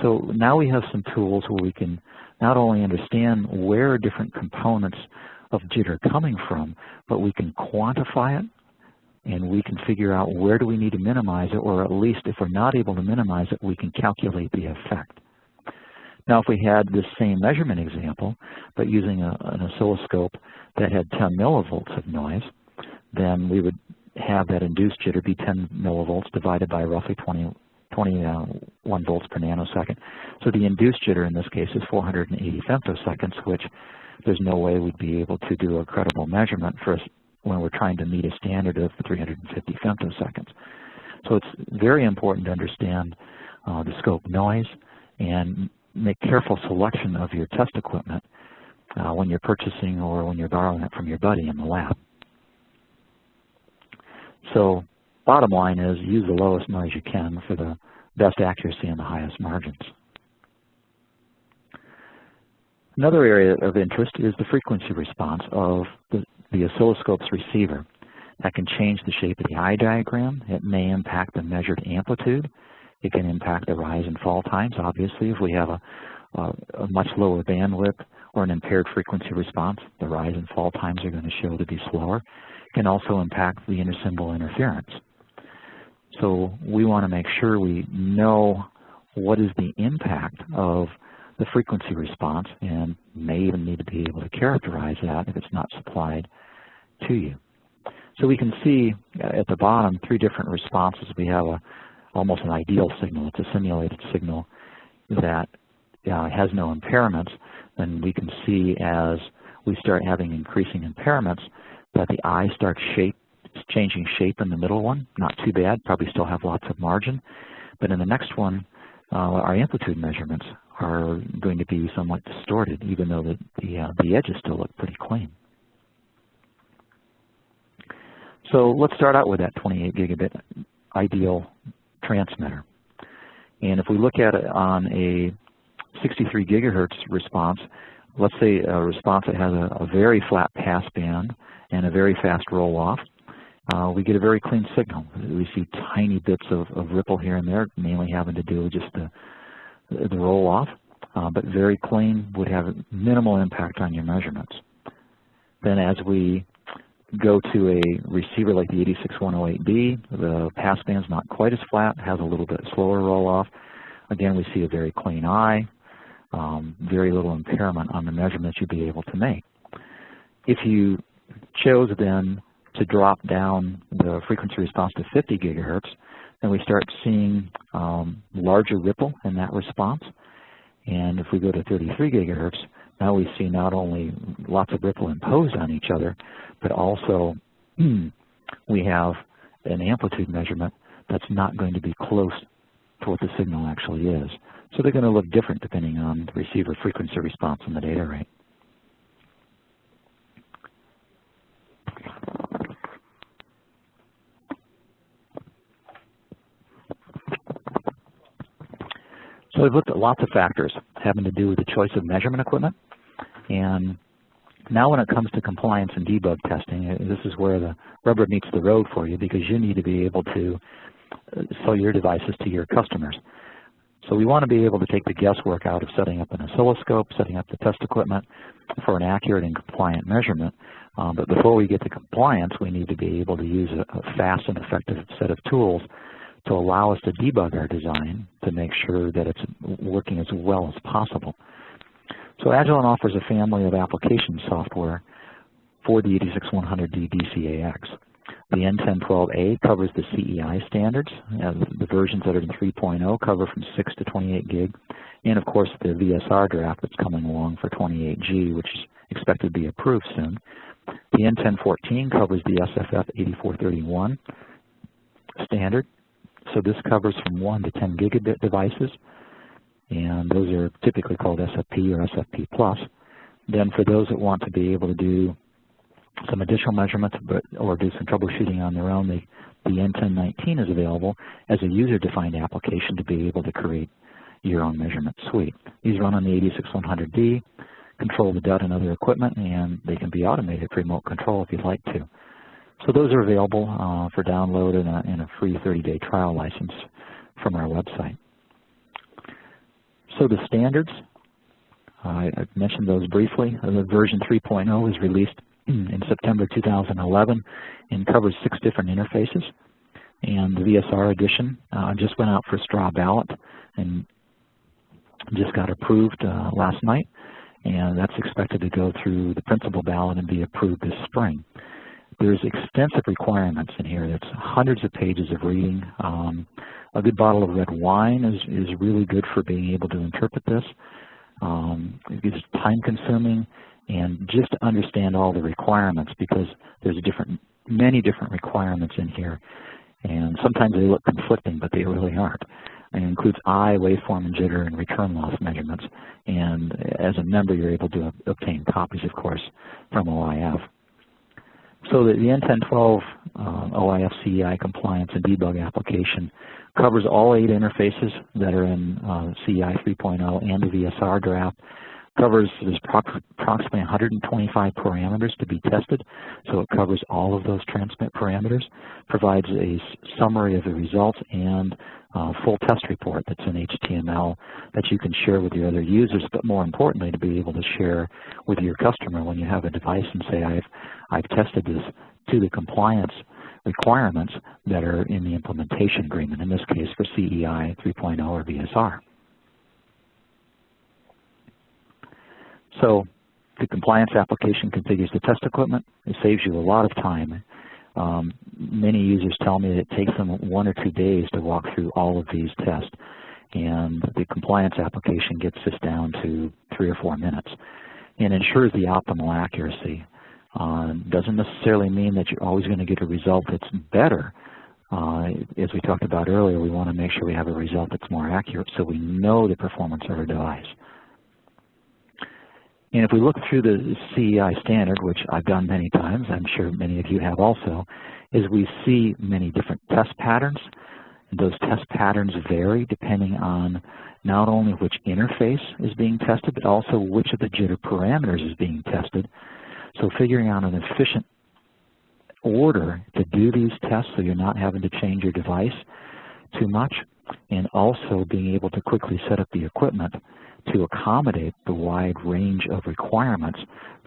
So now we have some tools where we can not only understand where are different components of jitter coming from, but we can quantify it, and we can figure out where do we need to minimize it, or at least if we're not able to minimize it, we can calculate the effect. Now if we had this same measurement example, but using an oscilloscope that had 10 millivolts of noise, then we would have that induced jitter be 10 millivolts divided by roughly 21 volts per nanosecond. So the induced jitter in this case is 480 femtoseconds, which there's no way we'd be able to do a credible measurement for us when we're trying to meet a standard of 350 femtoseconds. So it's very important to understand the scope noise and make careful selection of your test equipment when you're purchasing or when you're borrowing it from your buddy in the lab. So bottom line is use the lowest noise you can for the best accuracy and the highest margins. Another area of interest is the frequency response of the oscilloscope's receiver. That can change the shape of the eye diagram. It may impact the measured amplitude. It can impact the rise and fall times. Obviously, if we have a much lower bandwidth or an impaired frequency response. The rise and fall times are going to show to be slower. Can also impact the intersymbol interference. So we want to make sure we know what is the impact of the frequency response, and may even need to be able to characterize that if it's not supplied to you. So we can see at the bottom 3 different responses. We have almost an ideal signal. It's a simulated signal that has no impairments. Then we can see as we start having increasing impairments that the eye starts changing shape in the middle one. Not too bad, probably still have lots of margin. But in the next one, our amplitude measurements are going to be somewhat distorted, even though the edges still look pretty clean. So let's start out with that 28 gigabit ideal transmitter. And if we look at it on a 63 gigahertz response, let's say a response that has a very flat pass band and a very fast roll-off, we get a very clean signal. We see tiny bits of ripple here and there, mainly having to do with just the roll-off, but very clean, would have minimal impact on your measurements. Then as we go to a receiver like the 86108B, the passband's not quite as flat, has a little bit slower roll-off. Again, we see a very clean eye, very little impairment on the measurements you'd be able to make. If you chose then to drop down the frequency response to 50 gigahertz, then we start seeing larger ripple in that response. And if we go to 33 gigahertz, now we see not only lots of ripple imposed on each other, but also we have an amplitude measurement that's not going to be close to what the signal actually is. So they're going to look different depending on the receiver frequency response and the data rate. So we've looked at lots of factors having to do with the choice of measurement equipment. And now when it comes to compliance and debug testing, this is where the rubber meets the road for you, because you need to be able to sell your devices to your customers. So we want to be able to take the guesswork out of setting up an oscilloscope, setting up the test equipment for an accurate and compliant measurement. But before we get to compliance, we need to be able to use a fast and effective set of tools to allow us to debug our design to make sure that it's working as well as possible. So Agilent offers a family of application software for the 86100D DCAX. The N1012A covers the CEI standards. The versions that are in 3.0 cover from 6 to 28 gig. And of course the VSR draft that's coming along for 28G, which is expected to be approved soon. The N1014 covers the SFF 8431 standard. So this covers from 1 to 10 gigabit devices, and those are typically called SFP or SFP+. Then for those that want to be able to do some additional measurements or do some troubleshooting on their own, the N1019 is available as a user-defined application to be able to create your own measurement suite. These run on the 86100D, control the DUT and other equipment, and they can be automated for remote control if you'd like to. So those are available for download in a free 30-day trial license from our website. So the standards, I've mentioned those briefly. The version 3.0 was released in September 2011 and covers 6 different interfaces. And the VSR edition just went out for straw ballot and just got approved last night. And that's expected to go through the principal ballot and be approved this spring. There's extensive requirements in here. It's hundreds of pages of reading. A good bottle of red wine is really good for being able to interpret this. It's time-consuming, and just to understand all the requirements, because there's many different requirements in here, and sometimes they look conflicting, but they really aren't. It includes eye, waveform, and jitter, and return loss measurements. And as a member, you're able to obtain copies, of course, from OIF. So the N1012 OIF CEI compliance and debug application covers all 8 interfaces that are in CEI 3.0 and the VSR draft. There's approximately 125 parameters to be tested, so it covers all of those transmit parameters, provides a summary of the results and full test report that's in HTML that you can share with your other users, but more importantly, to be able to share with your customer when you have a device and say, I've tested this to the compliance requirements that are in the implementation agreement, in this case for CEI 3.0 or VSR. So the compliance application configures the test equipment. It saves you a lot of time. Many users tell me that it takes them 1 or 2 days to walk through all of these tests, and the compliance application gets this down to 3 or 4 minutes and ensures the optimal accuracy. Doesn't necessarily mean that you're always going to get a result that's better. As we talked about earlier, we want to make sure we have a result that's more accurate so we know the performance of our device. And if we look through the CEI standard, which I've done many times, I'm sure many of you have also, is we see many different test patterns. And those test patterns vary depending on not only which interface is being tested, but also which of the jitter parameters is being tested. So figuring out an efficient order to do these tests so you're not having to change your device too much, and also being able to quickly set up the equipment to accommodate the wide range of requirements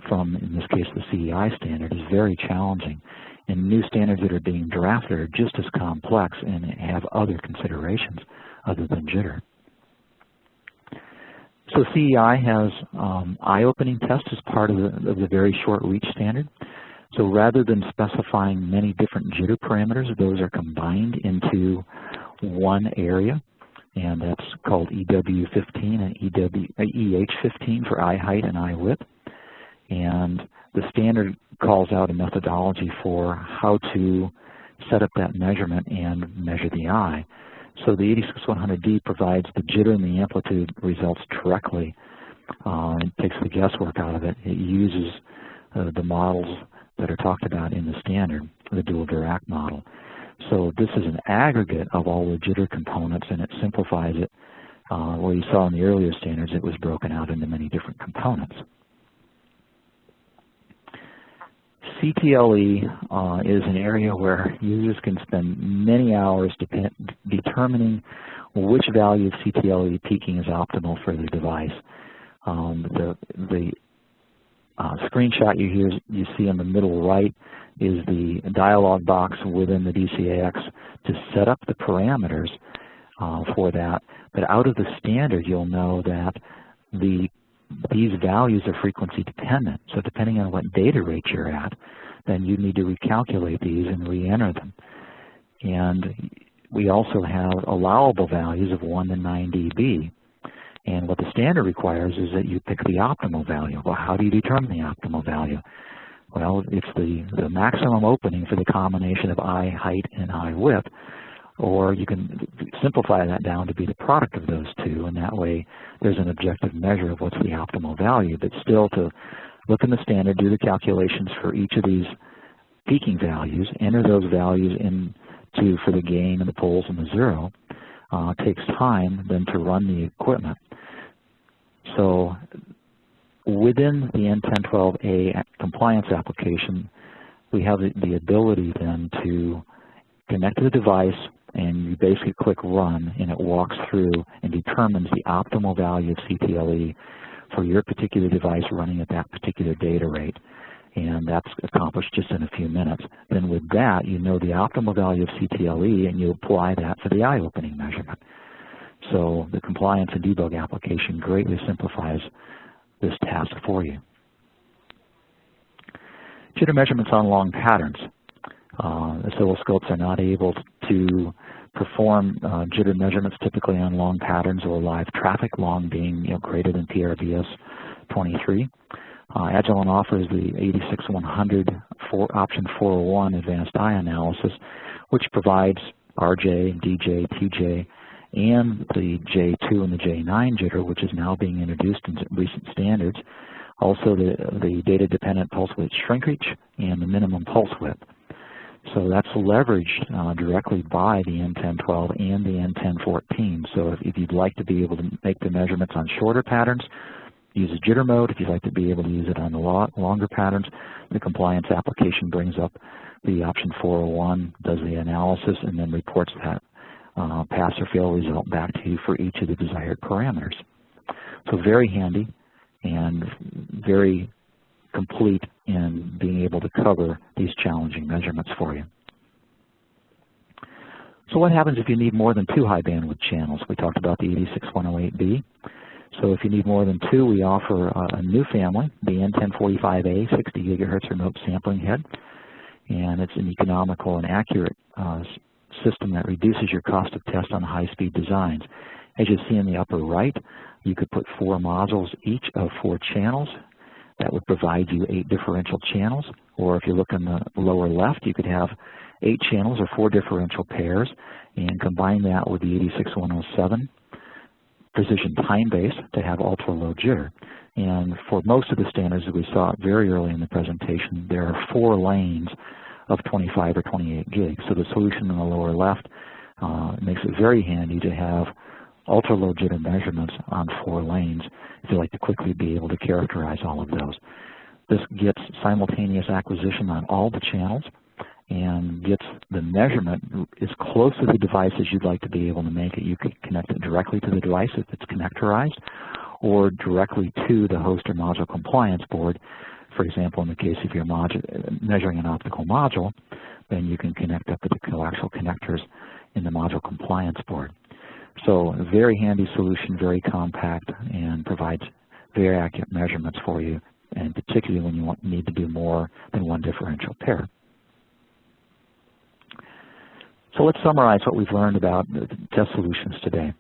from, in this case, the CEI standard is very challenging. And new standards that are being drafted are just as complex and have other considerations other than jitter. So CEI has eye-opening tests as part of the very short reach standard. So rather than specifying many different jitter parameters, those are combined into one area, and that's called EW15 and EH15 for eye height and eye width. And the standard calls out a methodology for how to set up that measurement and measure the eye. So the 86100D provides the jitter and the amplitude results directly. It takes the guesswork out of it. It uses the models that are talked about in the standard, the dual Dirac model. So this is an aggregate of all the jitter components, and it simplifies it. Where you saw in the earlier standards, it was broken out into many different components. CTLE is an area where users can spend many hours determining which value of CTLE peaking is optimal for the device. The screenshot you see in the middle right is the dialog box within the DCAX to set up the parameters for that. But out of the standard, you'll know that these values are frequency dependent. So depending on what data rate you're at, then you need to recalculate these and re-enter them. And we also have allowable values of 1 to 9 dB. And what the standard requires is that you pick the optimal value. Well, how do you determine the optimal value? Well, it's the maximum opening for the combination of eye height and eye width, or you can simplify that down to be the product of those two, and that way there's an objective measure of what's the optimal value. But still, to look in the standard, do the calculations for each of these peaking values, enter those values into for the gain and the poles and the zero, takes time then to run the equipment. So within the N1012A compliance application, we have the ability then to connect to the device, and you basically click run, and it walks through and determines the optimal value of CTLE for your particular device running at that particular data rate. And that's accomplished just in a few minutes. Then with that, you know the optimal value of CTLE, and you apply that for the eye opening measurement. So the compliance and debug application greatly simplifies this task for you. Jitter measurements on long patterns. Oscilloscopes are not able to perform jitter measurements typically on long patterns or live traffic, long being greater than PRVS 23. Agilent offers the 86100 option 401 advanced eye analysis, which provides RJ, DJ, TJ, and the J2 and the J9 jitter, which is now being introduced in recent standards. Also the data-dependent pulse width shrinkage and the minimum pulse width. So that's leveraged directly by the N1012 and the N1014. So if you'd like to be able to make the measurements on shorter patterns, use a jitter mode, if you'd like to be able to use it on the longer patterns, the compliance application brings up the option 401, does the analysis, and then reports that pass or fail result back to you for each of the desired parameters. So very handy and very complete in being able to cover these challenging measurements for you. So what happens if you need more than 2 high bandwidth channels? We talked about the 86108B. So if you need more than 2, we offer a new family, the N1045A 60 gigahertz remote sampling head. And it's an economical and accurate system that reduces your cost of test on high-speed designs. As you see in the upper right, you could put 4 modules, each of 4 channels. That would provide you 8 differential channels. Or if you look in the lower left, you could have 8 channels or 4 differential pairs and combine that with the 86107 precision time base to have ultra-low jitter. And for most of the standards that we saw very early in the presentation, there are 4 lanes of 25 or 28 gigs. So the solution in the lower left makes it very handy to have ultra-low jitter measurements on 4 lanes if you like to quickly be able to characterize all of those. This gets simultaneous acquisition on all the channels and gets the measurement as close to the device as you'd like to be able to make it. You can connect it directly to the device if it's connectorized, or directly to the host or module compliance board. For example, in the case if you're measuring an optical module, then you can connect up to the coaxial connectors in the module compliance board. So a very handy solution, very compact, and provides very accurate measurements for you, and particularly when you need to do more than 1 differential pair. So let's summarize what we've learned about the test solutions today.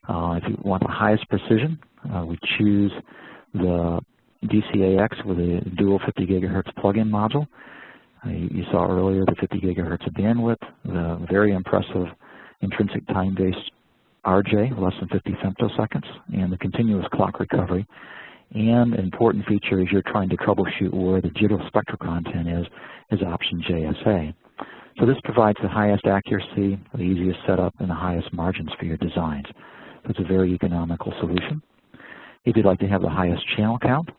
If you want the highest precision, we choose the DCAX with a dual 50 gigahertz plug-in module. You saw earlier the 50 gigahertz of bandwidth, the very impressive intrinsic time-based RJ, less than 50 femtoseconds, and the continuous clock recovery. And an important feature as you're trying to troubleshoot where the jitter spectral content is option JSA. So this provides the highest accuracy, the easiest setup, and the highest margins for your designs. So it's a very economical solution. If you'd like to have the highest channel count,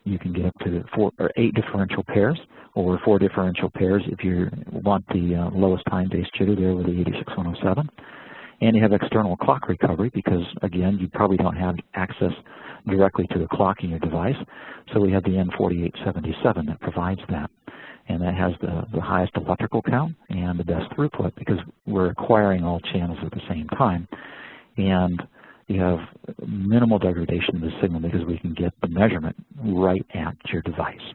you can get up to 4 or 8 differential pairs, or 4 differential pairs if you want the lowest time-based jitter there with the 86107. And you have external clock recovery because, again, you probably don't have access directly to the clock in your device. So we have the N4877 that provides that. And that has the highest electrical count and the best throughput because we're acquiring all channels at the same time. And you have minimal degradation of the signal because we can get the measurement right at your device.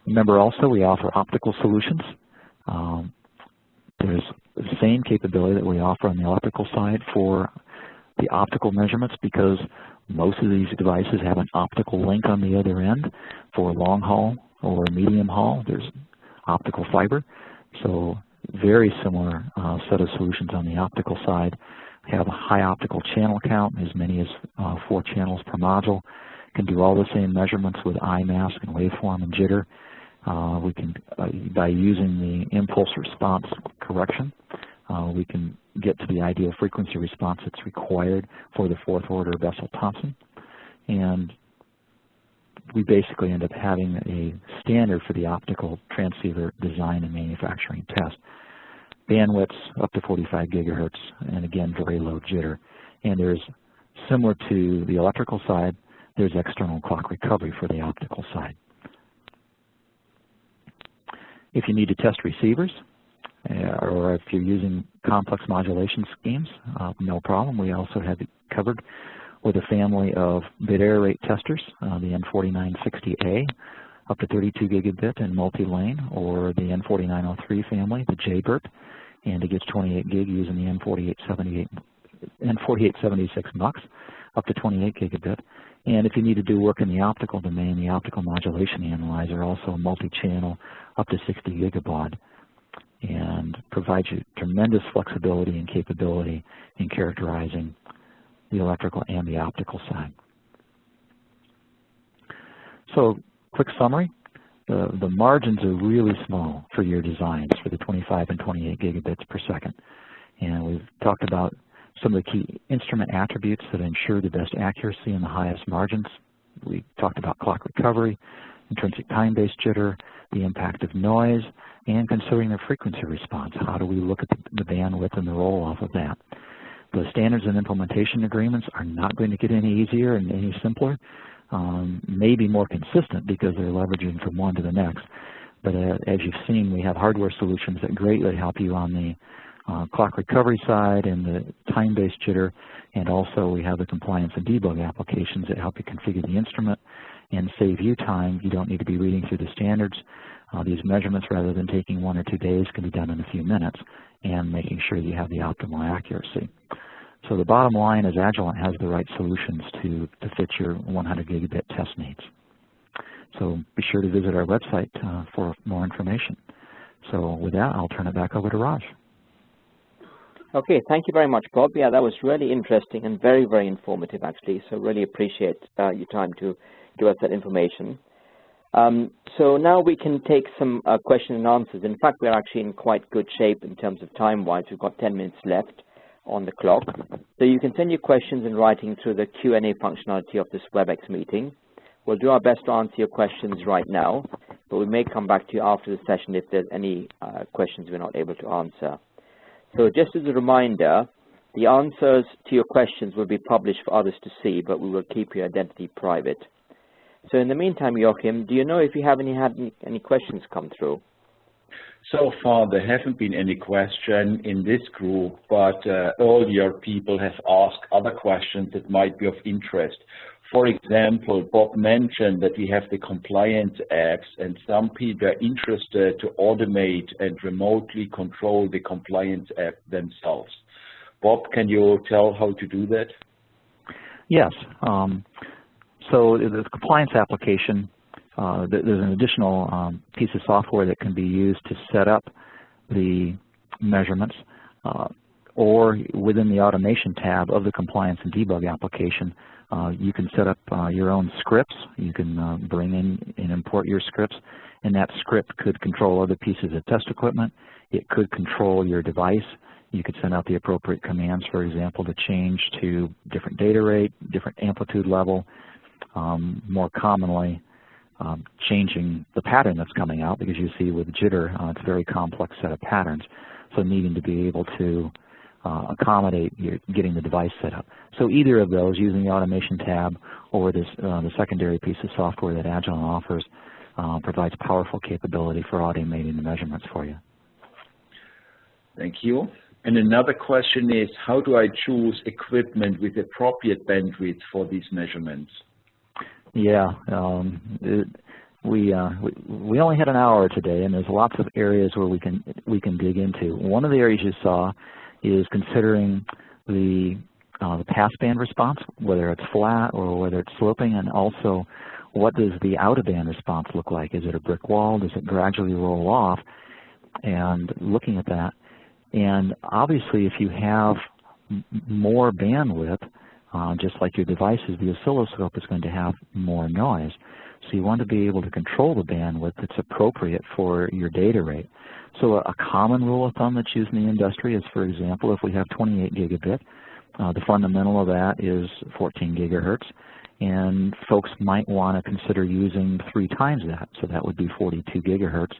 Remember also we offer optical solutions. There's the same capability that we offer on the electrical side for the optical measurements because most of these devices have an optical link on the other end. For long haul or medium haul, there's optical fiber. So very similar set of solutions on the optical side. We have a high optical channel count, as many as 4 channels per module. Can do all the same measurements with eye mask and waveform and jitter. We can, by using the impulse response correction, we can get to the ideal frequency response that's required for the 4th order Bessel-Thompson. And we basically end up having a standard for the optical transceiver design and manufacturing test. Bandwidths up to 45 gigahertz, and again, very low jitter. And there's, similar to the electrical side, there's external clock recovery for the optical side. If you need to test receivers, or if you're using complex modulation schemes, no problem. We also have it covered with a family of bit error rate testers, the N4960A, up to 32 gigabit and multi-lane, or the N4903 family, the J-BERT, and it gets 28 gig using the N4876 MUX, up to 28 gigabit. And if you need to do work in the optical domain, the optical modulation analyzer, also multi-channel, up to 60 gigabaud, and provides you tremendous flexibility and capability in characterizing the electrical and the optical side. So, quick summary, the margins are really small for your designs for the 25 and 28 gigabits per second. And we've talked about some of the key instrument attributes that ensure the best accuracy and the highest margins. We talked about clock recovery, intrinsic time-based jitter, the impact of noise, and considering the frequency response. How do we look at the bandwidth and the roll-off of that? The standards and implementation agreements are not going to get any easier and any simpler, maybe more consistent because they're leveraging from one to the next. But as you've seen, we have hardware solutions that greatly help you on the clock recovery side and the time-based jitter, and also we have the compliance and debug applications that help you configure the instrument and save you time. You don't need to be reading through the standards. These measurements, rather than taking 1 or 2 days, can be done in a few minutes, and making sure you have the optimal accuracy. So the bottom line is Agilent has the right solutions to fit your 100 gigabit test needs. So be sure to visit our website for more information. So with that, I'll turn it back over to Raj. Okay, thank you very much, Bob. Yeah, that was really interesting and very, very informative, actually. So really appreciate your time to give us that information. So now we can take some questions and answers. In fact, we're actually in quite good shape in terms of time-wise. We've got 10 minutes left on the clock. So you can send your questions in writing through the Q&A functionality of this WebEx meeting. We'll do our best to answer your questions right now, but we may come back to you after the session if there's any questions we're not able to answer. So just as a reminder, the answers to your questions will be published for others to see, but we will keep your identity private. So in the meantime, Joachim, do you know if you have any questions come through? So far, there haven't been any question in this group, but earlier people have asked other questions that might be of interest. For example, Bob mentioned that we have the compliance apps, and some people are interested to automate and remotely control the compliance app themselves. Bob, can you tell how to do that? Yes. So the compliance application, there's an additional piece of software that can be used to set up the measurements, or within the automation tab of the compliance and debug application, you can set up your own scripts. You can bring in and import your scripts, and that script could control other pieces of test equipment. It could control your device. You could send out the appropriate commands, for example, to change to different data rate, different amplitude level, more commonly changing the pattern that's coming out, because you see with Jitter, it's a very complex set of patterns, so needing to be able to accommodate your getting the device set up. So either of those, using the automation tab or this, the secondary piece of software that Agilent offers, provides powerful capability for automating the measurements for you. Thank you. And another question is, how do I choose equipment with appropriate bandwidth for these measurements? Yeah, we only had an hour today, and there's lots of areas where we can dig into. One of the areas you saw is considering the passband response, whether it's flat or whether it's sloping, and also what does the out-of-band response look like? Is it a brick wall? Does it gradually roll off? And looking at that, and obviously if you have more bandwidth, just like your devices, the oscilloscope is going to have more noise. So you want to be able to control the bandwidth that's appropriate for your data rate. So a common rule of thumb that's used in the industry is, for example, if we have 28 gigabit, the fundamental of that is 14 gigahertz, and folks might want to consider using 3 times that, so that would be 42 gigahertz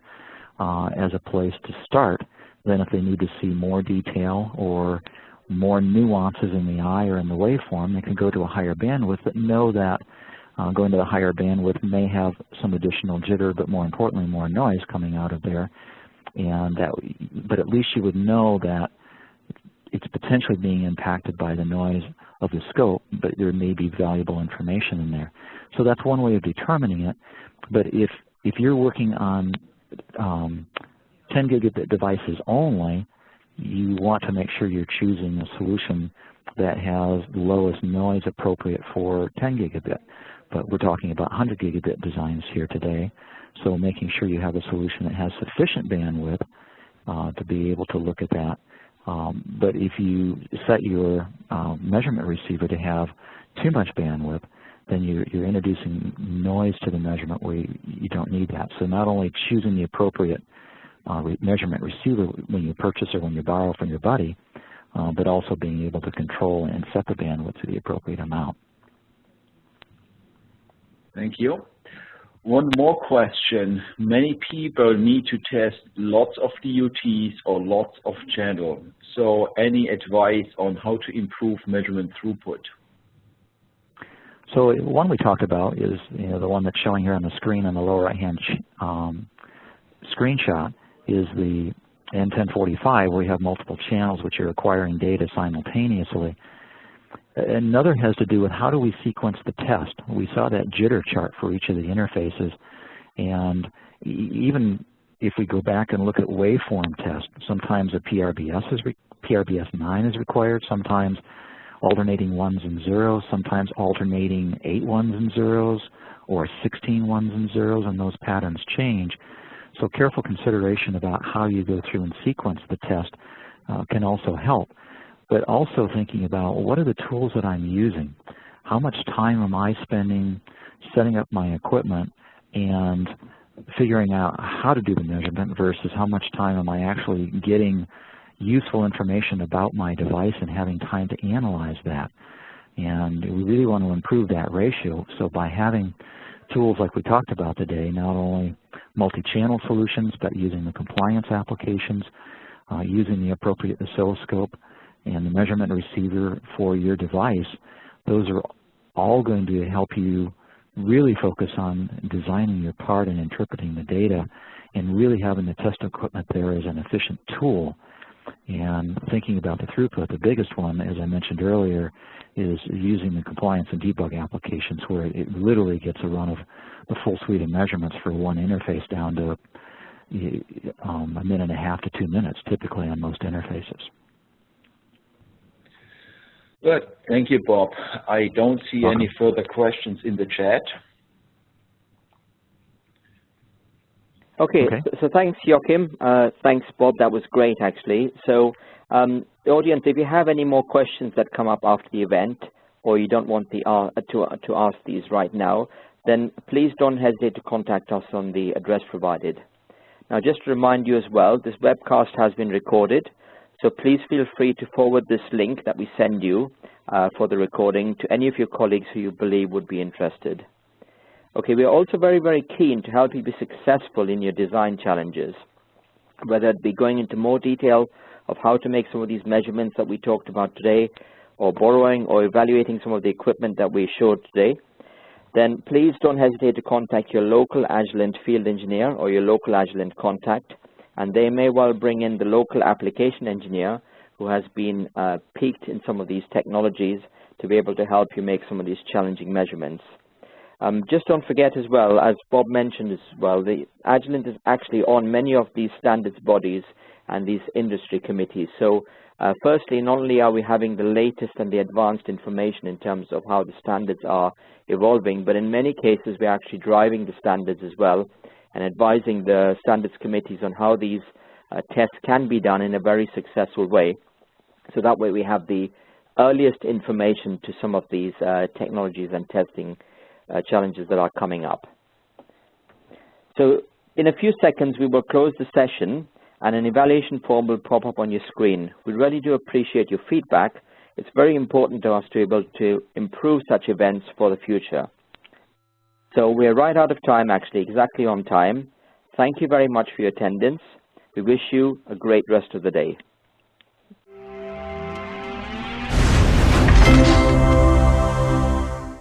as a place to start. Then if they need to see more detail or more nuances in the eye or in the waveform, they can go to a higher bandwidth, but know that going to the higher bandwidth may have some additional jitter, but more importantly, more noise coming out of there. And that, but at least you would know that it's potentially being impacted by the noise of the scope, but there may be valuable information in there. So that's one way of determining it. But if you're working on 10 gigabit devices only, you want to make sure you're choosing a solution that has the lowest noise appropriate for 10 gigabit. But we're talking about 100 gigabit designs here today, so making sure you have a solution that has sufficient bandwidth to be able to look at that. But if you set your measurement receiver to have too much bandwidth, then you're introducing noise to the measurement where you don't need that. So not only choosing the appropriate measurement receiver when you purchase or when you borrow from your buddy, but also being able to control and set the bandwidth to the appropriate amount. Thank you. One more question. Many people need to test lots of DUTs or lots of channels. So any advice on how to improve measurement throughput? So one we talked about is the one that's showing here on the screen on the lower right-hand screenshot is the N1045, where you have multiple channels which are acquiring data simultaneously. Another has to do with how do we sequence the test. We saw that jitter chart for each of the interfaces, and even if we go back and look at waveform test, sometimes a PRBS9 is required, sometimes alternating ones and zeros, sometimes alternating 8 ones and zeros, or 16 ones and zeros, and those patterns change. So careful consideration about how you go through and sequence the test can also help. But also thinking about what are the tools that I'm using? How much time am I spending setting up my equipment and figuring out how to do the measurement versus how much time am I actually getting useful information about my device and having time to analyze that? And we really want to improve that ratio. So by having tools like we talked about today, not only multi-channel solutions, but using the compliance applications, using the appropriate oscilloscope and the measurement receiver for your device, those are all going to help you really focus on designing your part and interpreting the data and really having the test equipment there as an efficient tool. And thinking about the throughput, the biggest one, as I mentioned earlier, is using the compliance and debug applications where it literally gets a run of the full suite of measurements for one interface down to a minute and a half to 2 minutes, typically on most interfaces. Good. Thank you, Bob. I don't see any further questions in the chat. Okay. So thanks, Joachim. Thanks, Bob. That was great, actually. So the audience, if you have any more questions that come up after the event, or you don't want to ask these right now, then please don't hesitate to contact us on the address provided. Now, just to remind you as well, this webcast has been recorded, so please feel free to forward this link that we send you for the recording to any of your colleagues who you believe would be interested. Okay, we are also very, very keen to help you be successful in your design challenges, whether it be going into more detail of how to make some of these measurements that we talked about today, or borrowing or evaluating some of the equipment that we showed today. Then please don't hesitate to contact your local Agilent field engineer or your local Agilent contact, and they may well bring in the local application engineer who has been peaked in some of these technologies to be able to help you make some of these challenging measurements. Just don't forget as well, as Bob mentioned as well, the Agilent is actually on many of these standards bodies and these industry committees. So firstly, not only are we having the latest and the advanced information in terms of how the standards are evolving, but in many cases we're actually driving the standards as well and advising the standards committees on how these tests can be done in a very successful way. So that way we have the earliest information to some of these technologies and testing challenges that are coming up. So in a few seconds we will close the session and an evaluation form will pop up on your screen. We really do appreciate your feedback. It's very important to us to be able to improve such events for the future. So we're right out of time, actually, exactly on time. Thank you very much for your attendance. We wish you a great rest of the day.